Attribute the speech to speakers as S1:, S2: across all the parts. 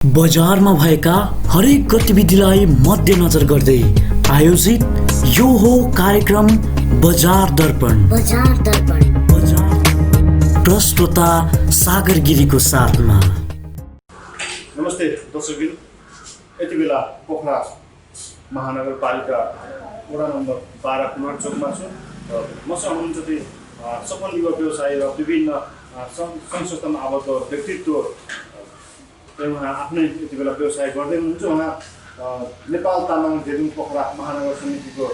S1: बजारमा भएका हरेक गतिविधिलाई मध्यनजर गर्दै आयोजित यो हो कार्यक्रम बजार दर्पण। प्रस्तुता सागर गिरीको साथमा।
S2: नमस्ते दर्शकबिन, यति बेला पोखरा महानगरपालिका वडा नम्बर 12 कुमार चोकमा छु र मसँग हुनुहुन्छ ती सफल युवा व्यवसायी र विभिन्न सङ्घ संस्थामा आबद्ध व्यक्तित्व। उहाँ आफ्नै यति बेला व्यवसाय गर्दै हुनुहुन्छ। उहाँ नेपाल तामाङ गेलुङ पोखरा महानगर समितिको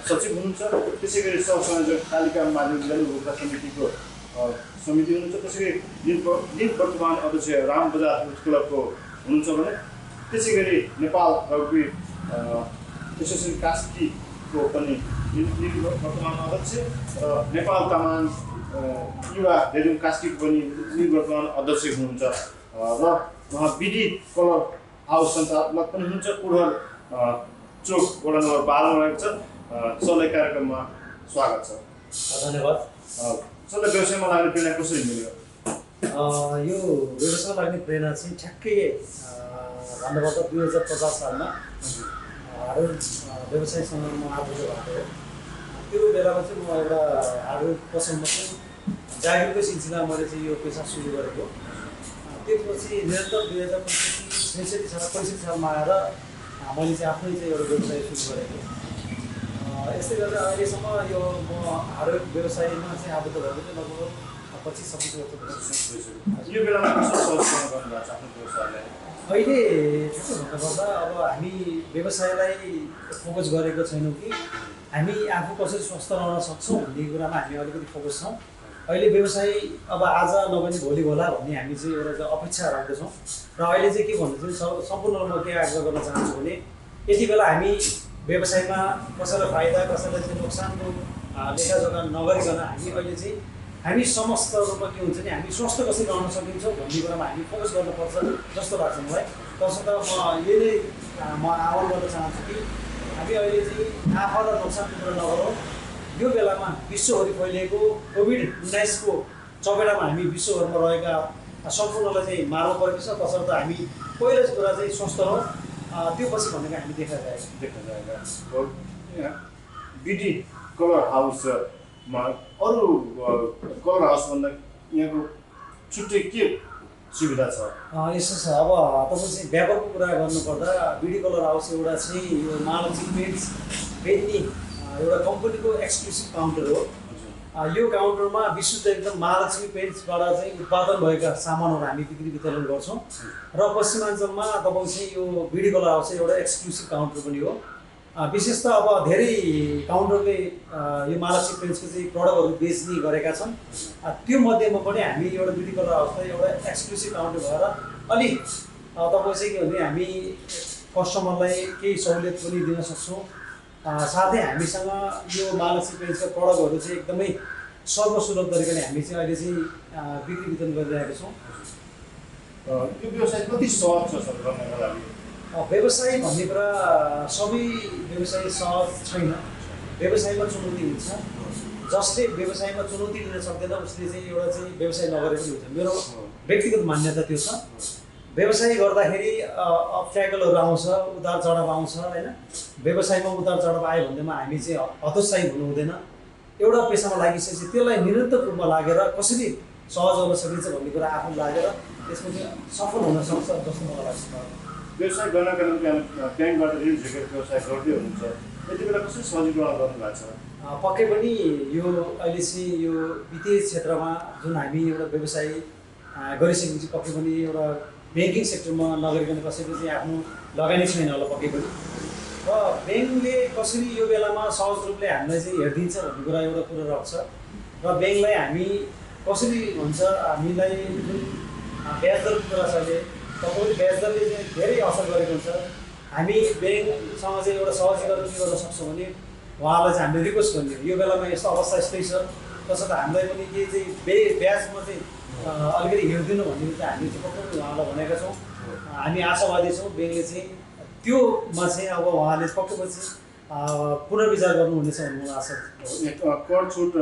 S2: सचिव हुनुहुन्छ। त्यसै गरी सहसंयोजक कालिका माध्यमिक उपभोक्ता समितिको समिति हुनुहुन्छ। त्यसै गरी वर्तमान अध्यक्ष राम बजार क्लबको हुनुहुन्छ भने त्यसै गरी नेपाल रग्बी एसोसिएसन कास्कीको पनि वर्तमान अध्यक्ष र नेपाल तामाङ युवा गेलुङ कास्कीको पनि वर्तमान अध्यक्ष हुनुहुन्छ र उहाँ बिडी कलर हाउस सञ्चालक पनि हुनुहुन्छ। कुडहर चोक वडा नम्बर 12 मा रहेको छ। सरलाई कार्यक्रममा स्वागत छ।
S3: धन्यवाद।
S2: सरलाई व्यवसायमा लाग्ने प्रेरणा कसरी मिल्यो?
S3: यो व्यवसायमा लाग्ने प्रेरणा चाहिँ ठ्याक्कै भन्नुपर्दा 2050 सालमा हार्डवेयर व्यवसायसँग म आबद्ध भएको हो। त्यो बेलामा चाहिँ म एउटा हार्डवेयर पसलमा चाहिँ जागिरको सिलसिलामा मैले चाहिँ यो पेसा सुरु गरेको। त्यसपछि निरन्तर 2065 सालमा आएर मैले चाहिँ आफ्नै चाहिँ एउटा व्यवसाय सुरु गरेको। यस्तै गरेर अहिलेसम्म यो म हार्डवेयर व्यवसायमा चाहिँ आबद्ध भएको चाहिँ लगभग 25-26 वर्ष भइसक्यो।
S2: यो बेलामा कस्तो सहयोग गर्नुभएको छ आफ्नो व्यवसायलाई?
S3: अहिले ठिकै भन्नुपर्दा अब हामी व्यवसायलाई फोकस गरेको छैनौँ कि हामी आफू कसरी स्वस्थ रहन सक्छौँ भन्ने कुरामा हामी अलिकति फोकस छौँ। अहिले व्यवसाय अब आज नभने भोलि होला भन्ने हामी चाहिँ एउटा चाहिँ अपेक्षा राख्दछौँ। र अहिले चाहिँ के भन्नु चाहिँ सम्पूर्णलाई म के आग्रह गर्न चाहन्छु भने यति बेला हामी व्यवसायमा कसैलाई फाइदा कसैलाई चाहिँ नोक्सानको लेखाजोखा नगरिकन हामी अहिले चाहिँ हामी समस्त रूपमा के हुन्छ नि हामी स्वस्थ कसरी रहन सकिन्छौँ भन्ने कुरामा हामी फोकस गर्नुपर्छ जस्तो लाग्छ मलाई। तसर्थ म यही नै म आह्वान गर्न चाहन्छु कि हामी अहिले चाहिँ आफूलाई नोक्सानको कुरा नगरौँ। यो बेलामा विश्वभरि फैलिएको कोभिड-19 को चपेटामा हामी विश्वभरमा रहेका सम्पूर्णलाई चाहिँ मार्नु परेको छ। तसर्थ हामी पहिलो कुरा चाहिँ स्वस्थ रहौँ, त्यो पछि भनेको हामी देख्न
S2: जाएगा। बिडी कलर हाउसमा अरू कलर हाउसभन्दा यहाँको छुट्टै के सुविधा छ?
S3: यस्तो छ, अब तपाईँ चाहिँ व्यापारको कुरा गर्नुपर्दा बिडी कलर हाउस एउटा चाहिँ यो महालक्ष्मी पेन्ट्स बेच्ने एउटा कम्पनीको एक्सक्लुसिभ काउन्टर हो। यो काउन्टरमा विशुद्ध एकदम महालक्ष्मी पेन्ट्सबाट चाहिँ उत्पादन भएका सामानहरू हामी बिक्री वितरण गर्छौँ। र पश्चिमाञ्चलमा तपाईँ चाहिँ यो बिडी कलर हाउस एउटा एक्सक्लुसिभ काउन्टर पनि हो। विशेष त अब धेरै काउन्टरले यो महालक्ष्मी पेन्ट्सको चाहिँ प्रडक्टहरू बेच्ने गरेका छन्। त्यो मध्येमा पनि हामी एउटा बिडी कलर हाउसलाई एउटा एक्सक्लुसिभ काउन्टर भएर अलिक तपाईँ चाहिँ के भने हामी कस्टमरलाई केही सहुलियत पनि दिन सक्छौँ। साथै हामीसँग यो महालक्ष्मी पेन्ट्सका प्रडक्टहरू चाहिँ एकदमै सर्वसुलभ तरिकाले हामी चाहिँ अहिले चाहिँ बिक्री वितरण गरिरहेका छौँ।
S2: यो व्यवसाय कति सहज छ सर गर्नको लागि?
S3: व्यवसाय भन्ने कुरा सबै व्यवसाय सहज छैन। व्यवसायमा चुनौती हुन्छ। जसले व्यवसायमा चुनौती लिन सक्दैन उसले चाहिँ एउटा चाहिँ व्यवसाय नगरे पनि हुन्छ। मेरो व्यक्तिगत मान्यता त्यो छ। व्यवसाय गर्दाखेरि अब्स्ट्याकलहरू आउँछ, उतार चढाव आउँछ होइन। व्यवसायमा उतार चढाव आयो भन्दैमा हामी चाहिँ हतोत्साही हुनु हुँदैन। एउटा पेसामा लागिसकेपछि त्यसलाई निरन्तर रूपमा लागेर कसरी सहज गर्न सकिन्छ भन्ने कुरा आफू लागेर त्यसमा चाहिँ सफल हुन सक्छ जस्तो मलाई लाग्छ।
S2: व्यवसाय गर्नका निम्ति ब्याङ्कबाट ऋण झिकेर व्यवसाय गर्दै हुनुहुन्छ। यति बेला कसरी सजिलोकरण गर्नुभएको छ?
S3: पक्कै पनि यो अहिले चाहिँ यो वित्तीय क्षेत्रमा जुन हामी एउटा व्यवसाय गरिसकेपछि पक्कै पनि एउटा ब्याङ्किङ सेक्टरमा नगरिकन कसैले चाहिँ आफ्नो लगानी छैन होला पक्कै पनि। र ब्याङ्कले कसरी यो बेलामा सहज रूपले हामीलाई चाहिँ हेरिदिन्छ भन्ने कुरा एउटा कुरा राख्छ। र ब्याङ्कलाई हामी कसरी हुन्छ हामीलाई जुन ब्याज दरको कुरा छ अहिले तपाईँले ब्याज दरले चाहिँ धेरै असर गरेको हुन्छ। हामी ब्याङ्कसँग चाहिँ एउटा सहजीकरण के गर्न सक्छौँ भने उहाँलाई चाहिँ हामीले रिक्वेस्ट गर्ने यो बेलामा यस्तो अवस्था यस्तै छ। तसर्थ हामीलाई पनि के चाहिँ ब्याजमा चाहिँ अलिकति हेरिदिनु भन्ने चाहिँ हामी चाहिँ पक्कै उहाँलाई भनेका छौँ। हामी आशावादी छौँ ब्याङ्कले चाहिँ त्योमा चाहिँ अब उहाँले पक्कै पछि पुनर्विचार गर्नुहुनेछ भन्ने मलाई आशा छ।
S2: कर छुट,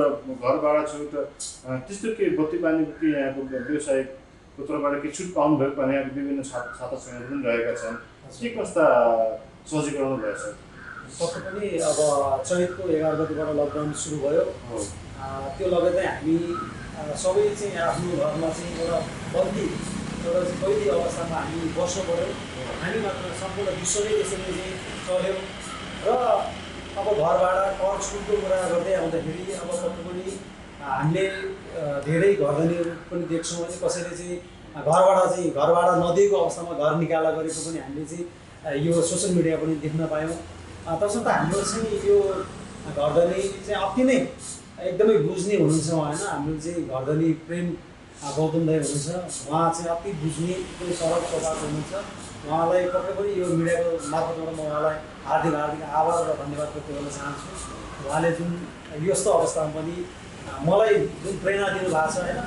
S2: घर भाडा छुट, त्यस्तो के बत्ती पानीको के यहाँको व्यवसाय तर्फबाट केही छुट पाउनुभयो भने विभिन्न छात्रसङ्घहरू पनि रहेका छन् के कस्ता सजीकरण भएछ?
S3: पक्कै पनि अब चैतको 11 गतिबाट लकडाउन सुरु भयो। त्यो लगत्तै हामी सबै चाहिँ आफ्नो घरमा चाहिँ एउटा बन्दी एउटा चाहिँ कैदी अवस्थामा हामी बस्नु पऱ्यो। हामी मात्र सम्पूर्ण विश्वमै त्यसरी चाहिँ चल्यो र अब घर भाडा कर छुटको कुरा गर्दै आउँदाखेरि अब पक्कै पनि हामीले धेरै घरधनीहरू पनि देख्छौँ भने कसैले चाहिँ घर भाडा नदिएको अवस्थामा घर निकाला गरेको पनि हामीले चाहिँ यो सोसियल मिडिया पनि देख्न पायौँ। तसर्थ हाम्रो चाहिँ यो घरधनी चाहिँ अति नै एकदमै बुझ्ने हुनुहुन्छ होइन। हाम्रो चाहिँ घरधनी प्रेम गौतम दाई हुनुहुन्छ, उहाँ चाहिँ अति बुझ्ने एकदमै सरल स्वभावको हुनुहुन्छ। उहाँलाई पक्कै पनि यो मिडियाको मार्फतबाट म उहाँलाई हार्दिक आभार र धन्यवाद व्यक्त गर्न चाहन्छु। उहाँले जुन यस्तो अवस्थामा पनि मलाई जुन प्रेरणा दिनुभएको छ होइन।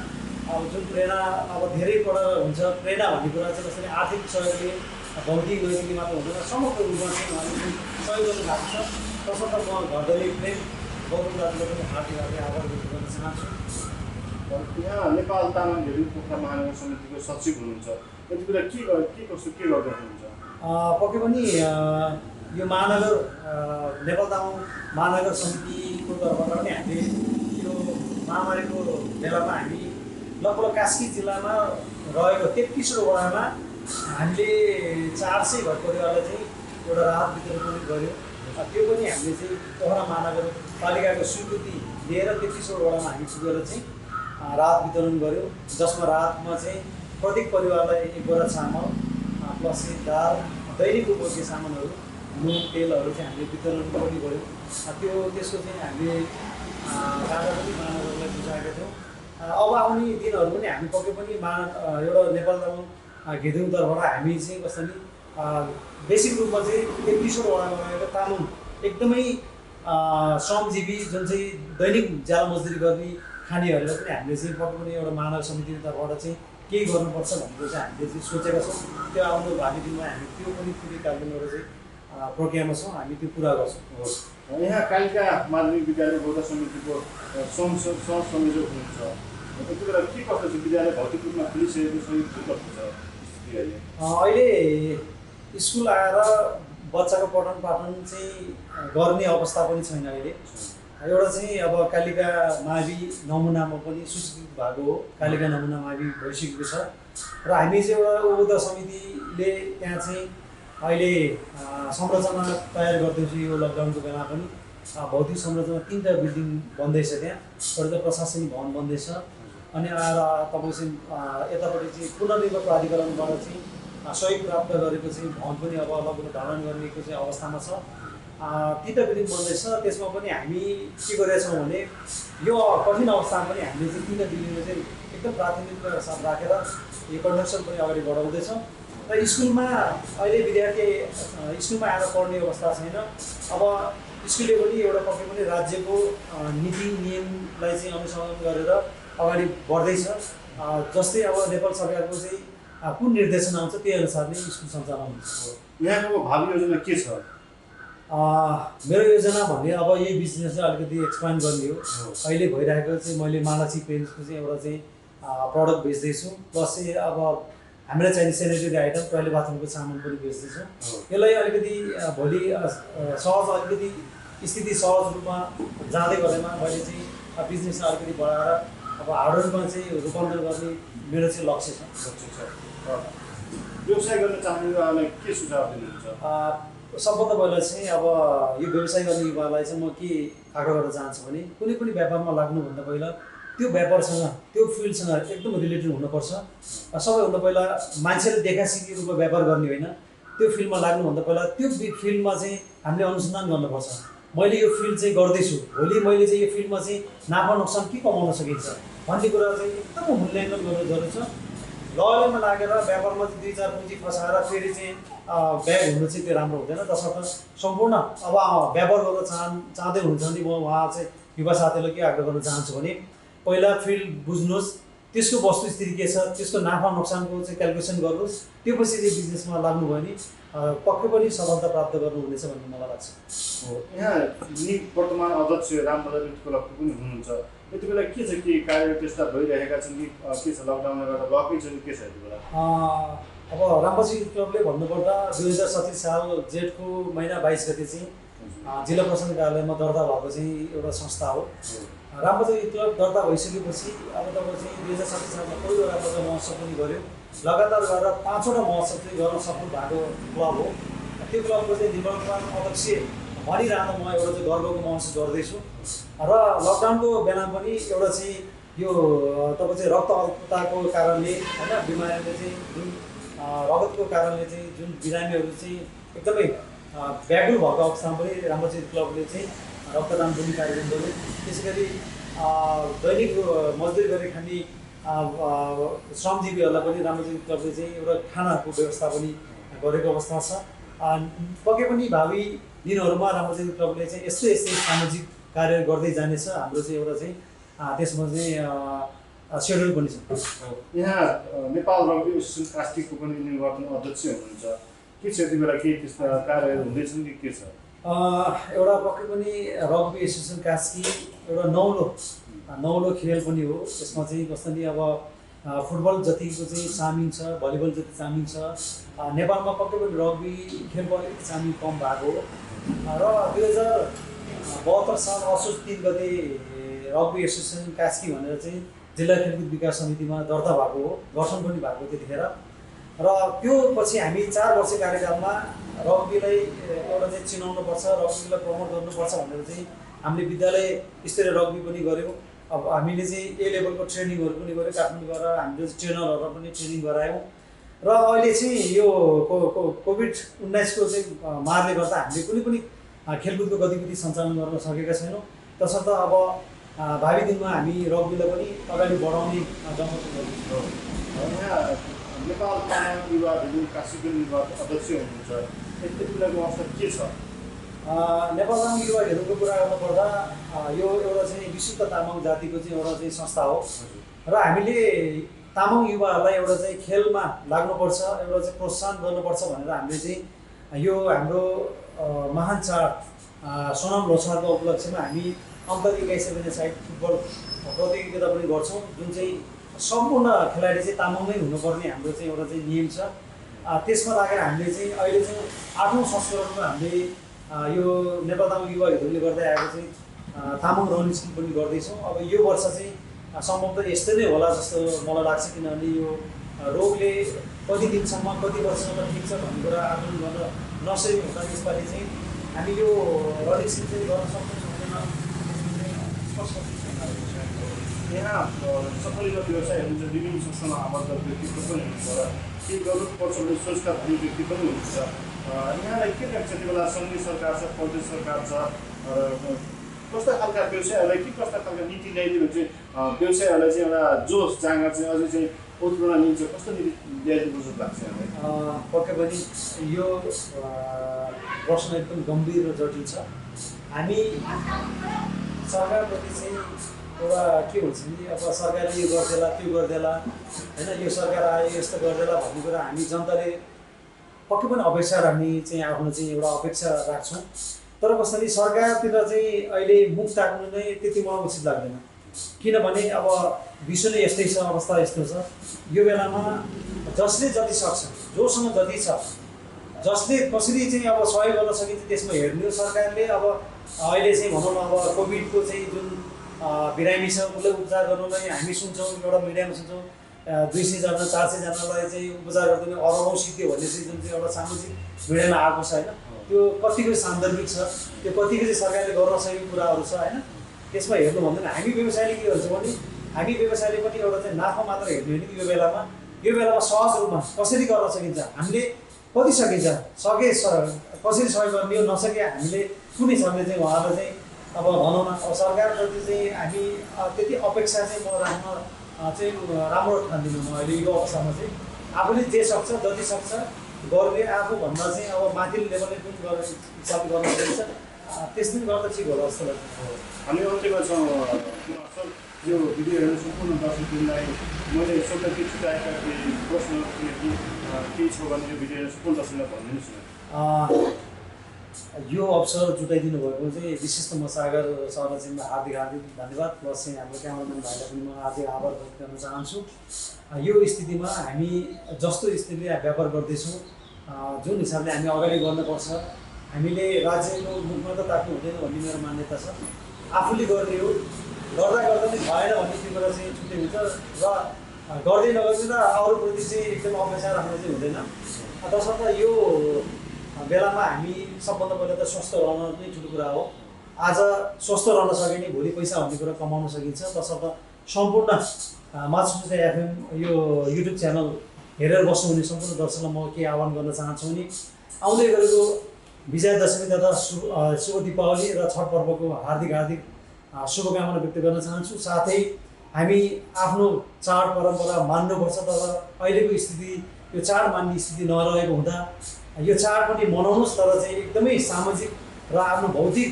S3: अब जुन प्रेरणा अब धेरै प्रकार हुन्छ। प्रेरणा भन्ने कुरा चाहिँ कसैले आर्थिक सहयोगले भौतिक नैतिकले मात्र हुँदैन, समग्र रूपमा चाहिँ उहाँले जुन सहयोग गर्नु भएको छ। तसर्थ म घरधनी प्रेम गौतम दाजुलाई पनि हार्दिक आभार व्यक्त गर्न चाहन्छु।
S2: यहाँ नेपाल तामाङ घिरिङ पोखरा महानगर समितिको सचिव हुनुहुन्छ, यति बेला के गर्दै हुनुहुन्छ?
S3: पक्कै पनि यो महानगर नेपाल तामाङ महानगर समितिको तर्फबाट पनि हामीले यो महामारीको बेलामा हामी लगभग कास्की जिल्लामा रहेको 33 वडामा हामीले 400 घर परिवारलाई चाहिँ एउटा राहत वितरण पनि गऱ्यो। त्यो पनि हामीले चाहिँ पोखरा महानगरपालिकाको स्वीकृति लिएर 33 वडामा हामी पुगेर चाहिँ राहत वितरण गऱ्यो। जसमा राहतमा चाहिँ प्रत्येक परिवारलाई 1 बोरा चामल प्लस दाल, दैनिक उपभोग्य सामानहरू, नुन तेलहरू चाहिँ हामीले वितरण पनि गऱ्यो। त्यसको चाहिँ हामीले कागज पनि महानगरलाई बुझाएका थियौँ। अब आउने दिनहरू पनि हामी पक्कै पनि एउटा नेपाल तामाङ घिरिङ तर्फबाट हामी चाहिँ कस्तो नि बेसिक रूपमा चाहिँ 33 वडामा रहेको तामाङ एकदमै श्रमजीवी जुन चाहिँ दैनिक ज्याला मजदुरी गर्ने खानेहरूलाई पनि हामीले चाहिँ पक्कै पनि एउटा महानगर समितिको तर्फबाट चाहिँ केही गर्नुपर्छ भनेर चाहिँ हामीले चाहिँ सोचेका छौँ। त्यो आउनु भावी दिनमा हामी त्यो पनि पुरै कार्यान्वयन गरेर चाहिँ प्रक्रियामा छौँ, हामी त्यो पुरा गर्छौँ।
S2: यहाँ कालिका माध्यमिक विद्यालय बौद्ध समितिको संयोजक हुनुहुन्छ, यति बेला के कस्तो छ? विद्यालय भौतिक रूपमा खुलिसकेको छ, के कस्तो छ स्थिति अहिले?
S3: अहिले स्कुल आएर बच्चाको पठन पाठन चाहिँ गर्ने अवस्था पनि छैन। अहिले एउटा चाहिँ अब कालिका मावि नमुनामा पनि सूचीकृत भएको हो, कालिका नमुना मावि भइसकेको छ र हामी चाहिँ एउटा बौद्ध समितिले त्यहाँ चाहिँ अहिले संरचना तयार गर्दैछु। यो लकडाउनको बेला पनि भौतिक संरचना 3टा बिल्डिङ बन्दैछ, त्यहाँ एउटा प्रशासनिक भवन बन्दैछ। अनि आएर तपाईँको चाहिँ यतापट्टि चाहिँ पुनर्निर्माण प्राधिकरणबाट चाहिँ सहयोग प्राप्त गरेको चाहिँ भवन पनि अब लगभग धारण गर्नेको चाहिँ अवस्थामा छ। 3टा बिल्डिङ बन्दैछ। त्यसमा पनि हामी के गरेका छौँ भने यो कठिन अवस्थामा पनि हामीले चाहिँ 3टा बिल्डिङलाई चाहिँ एकदम प्राथमिकता साथ राखेर यो कन्स्ट्रक्सन पनि अगाडि बढाउँदैछौँ। र स्कुलमा अहिले विद्यार्थी स्कुलमा आएर पढ्ने अवस्था छैन। अब स्कुलले पनि एउटा पक्कै पनि राज्यको नीति नियमलाई चाहिँ अनुसरण गरेर अगाडि बढ्दैछ। जस्तै अब नेपाल सरकारको चाहिँ कुन निर्देशन आउँछ त्यही अनुसार नै स्कुल सञ्चालन हुन्छ।
S2: यहाँको भावी योजना के छ?
S3: मेरो योजना भने अब यही बिजनेसलाई अलिकति एक्सपान्ड गर्ने हो। अहिले भइरहेको चाहिँ मैले मालाची पेन्ट्सको चाहिँ एउटा चाहिँ प्रडक्ट बेच्दैछु, प्लस चाहिँ अब हामीलाई चाहिने सेनिटरी आइटम, टोइलेट बाथरुमको सामान पनि बेच्दैछु। यसलाई अलिकति भोलि सहज अलिकति स्थिति सहज रूपमा जाँदै गरेमा मैले चाहिँ बिजनेसलाई अलिकति बढाएर अब हार्डवेयरमा चाहिँ रूपान्तरण गर्ने मेरो चाहिँ लक्ष्य छ।
S2: व्यवसाय गर्न चाहने युवालाई के सुझाव दिनुहुन्छ?
S3: सबभन्दा पहिला चाहिँ अब यो व्यवसाय गर्ने युवालाई चाहिँ म के आग्रह गर्न चाहन्छु भने कुनै पनि व्यापारमा लाग्नुभन्दा पहिला त्यो व्यापारसँग त्यो फिल्डसँग एकदम रिलेटेड हुनुपर्छ। सबैभन्दा पहिला मान्छेले देखासिखी रूपमा व्यापार गर्ने होइन, त्यो फिल्डमा लाग्नुभन्दा पहिला त्यो फिल्डमा चाहिँ हामीले अनुसन्धान गर्नुपर्छ। मैले यो फिल्ड चाहिँ गर्दैछु, भोलि मैले चाहिँ यो फिल्डमा चाहिँ नाफा नोक्सान के कमाउन सकिन्छ भन्ने कुरा चाहिँ एकदम मूल्याङ्कन गर्नु जरुरी छ। लयमा लागेर व्यापारमा चाहिँ 2-4 पुँजी फसाएर फेरि चाहिँ ब्याग हुनु चाहिँ त्यो राम्रो हुँदैन। तसर्थ सम्पूर्ण अब व्यापार गर्न चाहँदै हुनुहुन्छ भने म उहाँ चाहिँ युवा साथीहरूलाई के आग्रह गर्न चाहन्छु भने पहिला फिल्ड बुझ्नुहोस्, त्यसको वस्तुस्थिति के छ, त्यसको नाफा नोक्सानको चाहिँ क्यालकुलेसन गर्नुहोस्, त्यो पछि चाहिँ बिजनेसमा लाग्नुभयो भने पक्कै पनि सफलता प्राप्त गर्नुहुनेछ भन्ने मलाई लाग्छ।
S2: यहाँ वर्तमान अध्यक्ष रामबहादुर क्लबको पनि हुनुहुन्छ, यति बेला के छ के कार्य त्यस्ता भइरहेका छन् कि के छ लकडाउनले गर्दा लकै छ कि के छ यति बेला
S3: अब रामबजी क्लबले भन्नुपर्दा 2037 साल जेठको महिना 22 गते चाहिँ जिल्ला प्रशासन कार्यालयमा दर्ता भएको चाहिँ एउटा संस्था हो। रामबजी क्लब दर्ता भइसकेपछि अब तपाईँ चाहिँ 2037 सालमा पहिलो रामबजी महोत्सव पनि गऱ्यो। लगातार गरेर 5वटा महोत्सव चाहिँ गर्न सफल भएको क्लब हो। त्यो क्लबको चाहिँ निर्माण अध्यक्ष भनिरहँदा म एउटा चाहिँ गर्वको महसुस गर्दैछु। र लकडाउनको बेलामा पनि एउटा चाहिँ यो तपाईँ चाहिँ रक्त अल्पताको कारणले होइन बिमारीले चाहिँ जुन रगतको कारणले चाहिँ जुन बिरामीहरू चाहिँ एकदमै व्याकुल भएको अवस्थामा पनि रामबजी क्लबले चाहिँ रक्तदान पनि कार्यक्रम गर्यो। त्यसै गरी दैनिक मजदुरी गरी खाने श्रमजीवीहरूलाई पनि रामबजी क्लबले चाहिँ एउटा खानाको व्यवस्था पनि गरेको अवस्था छ। पक्कै पनि भावी दिनहरूमा रामबजी क्लबले चाहिँ यस्तै यस्तै सामाजिक कार्य गर्दै जानेछ। हाम्रो चाहिँ एउटा चाहिँ त्यसमा चाहिँ सेड्युल पनि छ।
S2: यहाँ नेपाल रग्बी एसोसिएसन कास्कीको पनि निर्वाचन अध्यक्ष हुनुहुन्छ, के छ यति बेला के त्यस्ता कार्यहरू हुँदैछन् कि के छ?
S3: एउटा पक्कै पनि रग्बी एसोसिएसन कास्की एउटा नौलो खेल पनि हो। यसमा चाहिँ कस्तो नि अब फुटबल जतिको चाहिँ चामिन छ, भलिबल जति चामिन छ। नेपालमा पक्कै पनि रग्बी खेलको अलिकति चामिन कम भएको हो। र 2072 साल असोज 3 गते रग्बी एसोसिएसन कास्की भनेर चाहिँ जिल्ला खेलकुद विकास समितिमा दर्ता भएको हो, गठन पनि भएको त्यतिखेर। र त्यो पछि हामी 4 वर्ष कार्यकालमा रग्बीलाई एउटा चाहिँ चिनाउनुपर्छ, रग्बीलाई प्रमोट गर्नुपर्छ भनेर चाहिँ हामीले विद्यालय स्तरीय रग्बी पनि गऱ्यौँ। अब हामीले चाहिँ ए लेभलको ट्रेनिङहरू पनि गऱ्यौँ। काठमाडौँ गएर हामीले ट्रेनरहरूलाई पनि ट्रेनिङ गरायौँ। र अहिले चाहिँ यो कोभिड-19 को चाहिँ मारले गर्दा हामीले कुनै पनि खेलकुदको गतिविधि सञ्चालन गर्न सकेका छैनौँ। तसर्थ अब भावी दिनमा हामी रग्बीलाई पनि अगाडि बढाउने जमर्को गर्दैछौँ।
S2: यहाँ नेपाल तामाङ युवा भिडियो कास्कीको निर्वाचन अध्यक्ष हुनुहुन्छ, यति बेलाको अवस्था के छ?
S3: नेपाल तामाङ युवा हेर्नुको कुरा गर्नुपर्दा यो एउटा चाहिँ विशुद्ध तामाङ जातिको चाहिँ एउटा चाहिँ संस्था हो। र हामीले तामाङ युवाहरूलाई एउटा चाहिँ खेलमा लाग्नुपर्छ, एउटा चाहिँ प्रोत्साहन गर्नुपर्छ भनेर हामीले चाहिँ यो हाम्रो महान चाड सोनाम लोछारको उपलक्ष्यमा हामी अन्तर 21 साइड फुटबल प्रतियोगिता पनि गर्छौँ। जुन चाहिँ सम्पूर्ण खेलाडी चाहिँ तामाङ नै हुनुपर्ने हाम्रो चाहिँ एउटा चाहिँ नियम छ। त्यसमा लागेर हामीले चाहिँ अहिले चाहिँ 8औं संस्करणमा हामीले यो नेपाल तामाङ युवा हितले गर्दै आएको चाहिँ तामाङ रनिङ स्कुल पनि गर्दैछौँ। अब यो वर्ष चाहिँ सम्भवतः यस्तै नै होला जस्तो मलाई लाग्छ, किनभने यो रोगले कति दिनसम्म कति वर्षसम्म ठिक छ भन्ने कुरा आकलन गर्न नसकेको हुँदा यसपालि चाहिँ हामी यो रनिङ स्कुल चाहिँ गर्न सक्छौँ
S2: यहाँ सफल व्यवसाय हुनुहुन्छ, विभिन्न संस्थामा आबद्ध व्यक्तित्व पनि हुनुहुन्छ र के गर्नुपर्छ भन्ने सोचका धनी व्यक्ति पनि हुनुहुन्छ। यहाँलाई के लाग्छ त्यो बेला सङ्घीय सरकार छ, प्रदेश सरकार छ, र कस्ता खालका व्यवसायहरूलाई के कस्ता खालका नीति ल्याइदियो भने चाहिँ व्यवसायहरूलाई चाहिँ एउटा जोस जाँगर चाहिँ अझै चाहिँ उत्प्रेरणा लिन्छ, कस्तो नीति ल्याइदिनु जस्तो लाग्छ यहाँलाई?
S3: पक्कै पनि यो प्रश्न एकदम गम्भीर र जटिल छ। हामी सरकारप्रति चाहिँ एउटा के हुन्छ नि, अब सरकारले यो गरिदेला त्यो गरिदेला होइन, यो सरकार आयो यस्तो गरिदेला भन्ने कुरा हामी जनताले पक्कै पनि अपेक्षा राख्ने चाहिँ आफ्नो चाहिँ एउटा अपेक्षा राख्छौँ। तर कसरी सरकारतिर चाहिँ अहिले मुख ताक्नु नै त्यति मलाई उचित लाग्दैन, किनभने अब विश्व नै यस्तै छ, अवस्था यस्तो छ। यो बेलामा जसले जति सक्छ, जोसँग जति छ, जसले कसरी चाहिँ अब सहयोग गर्न सकिन्छ त्यसमा हेर्नु सरकारले। अब अहिले चाहिँ भनौँ न अब कोभिडको चाहिँ जुन बिरामी छ उसलाई उपचार गर्नलाई हामी सुन्छौँ, एउटा मिडियामा सुन्छौँ 200 जना 400 जनालाई चाहिँ उपचार गर्दैन अरबौँ सिद्धियो भन्ने चाहिँ जुन चाहिँ एउटा सामाजिक मिडियामा आएको छ होइन, त्यो कतिको सान्दर्भिक छ, त्यो कतिको चाहिँ सरकारले गर्न सकेको कुराहरू छ होइन। त्यसमा हेर्नु भन्दैन, हामी व्यवसायले के गर्छौँ भने हामी व्यवसायले पनि एउटा चाहिँ नाफा मात्र हेर्नु होइन, यो बेलामा सहज रूपमा कसरी गर्न सकिन्छ, हामीले कति सकिन्छ, कसरी सहयोग गर्ने, यो नसके हामीले कुनै छले चाहिँ उहाँलाई चाहिँ अब भनौँ न अब सरकारप्रति चाहिँ हामी त्यति अपेक्षा चाहिँ म राख्न चाहिँ राम्रो ठान्दिनँ। म अहिले यो अवस्थामा चाहिँ आफूले जे सक्छ जति सक्छ गर्ने, आफूभन्दा चाहिँ अब माथिल्लो लेभलले पनि गर्ने हिसाब गर्न सकिन्छ, त्यस दिन गर्दा ठिक होला जस्तो लाग्छ।
S2: हामी अन्त्यमा छौँ सर, यो भिडियो हेर्नु सम्पूर्ण दर्शकहरूलाई मैले सोध्न के छुट्याएका प्रश्न केही छ भने यो भिडियो हेर्नु सम्पूर्ण दर्शकलाई भनिदिनुहोस् न।
S3: यो अवसर जुटाइदिनु भएको चाहिँ विशेष त म सागर सरलाई चाहिँ हार्दिक धन्यवाद प्लस चाहिँ हाम्रो क्यामराम्यान भाइलाई पनि म हार्दिक आभार व्यक्त गर्न चाहन्छु। यो स्थितिमा हामी जस्तो स्थितिले व्यापार गर्दैछौँ, जुन हिसाबले हामी अगाडि गर्नुपर्छ, हामीले राज्यको मुखमा त ताक्नु हुँदैन भन्ने मेरो मान्यता छ। आफूले गर्ने हो, गर्दा गर्दा नै भएन भन्ने त्यो कुरा चाहिँ छुट्टै हुन्छ र गर्दै नगर्दा अरूप्रति चाहिँ एकदम अपेक्षा राख्नु चाहिँ हुँदैन। तसर्थ यो बेलामा हामी सबभन्दा पहिला त स्वस्थ रहन नै ठुलो कुरा हो। आज स्वस्थ रहन सक्यो भने भोलि पैसा भन्ने कुरा कमाउन सकिन्छ। तसर्थ सम्पूर्ण माछुपुछा एफएम यो युट्युब च्यानल हेरेर बस्नुहुने सम्पूर्ण दर्शकलाई म के आह्वान गर्न चाहन्छु भने आउँदै गरेको विजया दशमी तथा शुभ दीपावली र छठ पर्वको हार्दिक शुभकामना व्यक्त गर्न चाहन्छु। साथै हामी आफ्नो चाड परम्परा मान्नुपर्छ, तर अहिलेको स्थिति यो चाड मान्ने स्थिति नरहेको हुँदा यो चाड पनि मनाउनुहोस्, तर चाहिँ एकदमै सामाजिक र आफ्नो भौतिक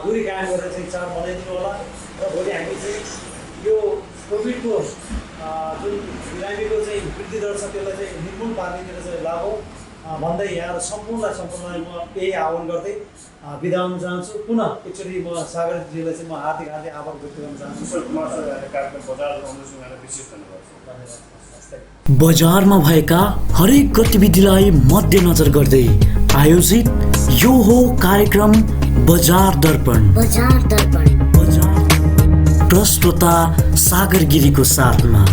S3: दूरी कायम गरेर चाहिँ चाड मनाइदिनु होला। र भोलि हामी चाहिँ यो कोभिडको जुन बिरामीको चाहिँ वृद्धि दर छ त्यसलाई चाहिँ निर्मूल पार्नेतिर चाहिँ लागौ भन्दै यहाँ सम्पूर्णलाई म यही आह्वान गर्दै बिदा हुन चाहन्छु। पुनः एकचोटि म सागरजीलाई चाहिँ म हार्दिक आभार व्यक्त गर्न चाहन्छु।
S1: बजारमा भएका हरेक गतिविधिलाई मध्यनजर गर्दै आयोजित यो हो कार्यक्रम बजार दर्पण। प्रस्तुता सागर गिरीको साथमा।